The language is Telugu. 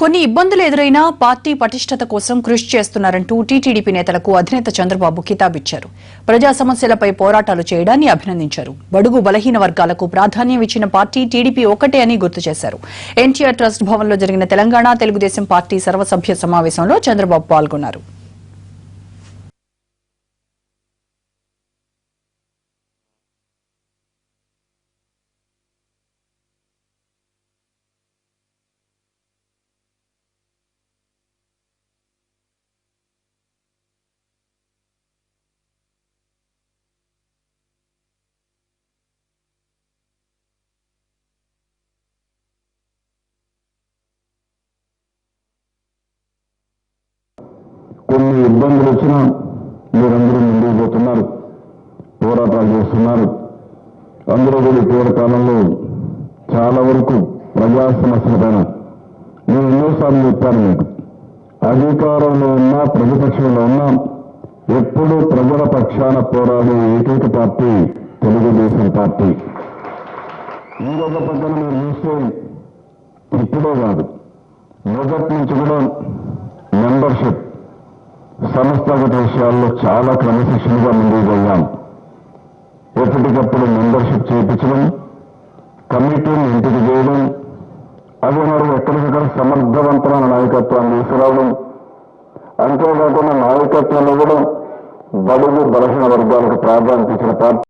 కొన్ని ఇబ్బందులు ఎదురైనా పార్టీ పటిష్టత కోసం కృషి చేస్తున్నారంటూ టీటీడీపీ నేతలకు అధినేత చంద్రబాబు కితాబిచ్చారు. ప్రజా సమస్యలపై పోరాటాలు చేయడాన్ని అభినందించారు. బడుగు బలహీన వర్గాలకు ప్రాధాన్యం ఇచ్చిన పార్టీ టీడీపీ ఒకటే అని గుర్తు చేశారు. ఎన్టీఆర్ ట్రస్ట్ భవన్లో జరిగిన తెలంగాణ తెలుగుదేశం పార్టీ సర్వసభ్య సమావేశంలో చంద్రబాబు పాల్గొన్నారు. కొన్ని ఇబ్బందులు వచ్చినా మీరందరూ ముందుకు పోతున్నారు, పోరాటాలు చేస్తున్నారు. అందరూ కూడా ఇటీవల కాలంలో చాలా వరకు ప్రజా సమస్యలపైన నేను ఎన్నోసార్లు చెప్పాను. మీకు అధికారంలో ఉన్నా ప్రతిపక్షంలో ఉన్నా ఎప్పుడూ ప్రజల పక్షాన పోరాడే ఏకైక పార్టీ తెలుగుదేశం పార్టీ. ఇంకొక పక్కన మీరు చూస్తే ఇప్పుడే కాదు, మొదటి నుంచి కూడా మెంబర్షిప్ సంస్థాగత విషయాల్లో చాలా క్రమశిక్షణగా ముందుకు వెళ్ళాం. ఎప్పటికప్పుడు మెంబర్షిప్ చేయించడం, కమిటీని ఎంపిక చేయడం, అదే మరి ఎక్కడికక్కడ సమర్థవంతమైన నాయకత్వాన్ని తీసుకురావడం, అంతేకాకుండా నాయకత్వంలో కూడా బడుగు బలహీన వర్గాలకు ప్రాధాన్యత ఇచ్చిన పార్టీ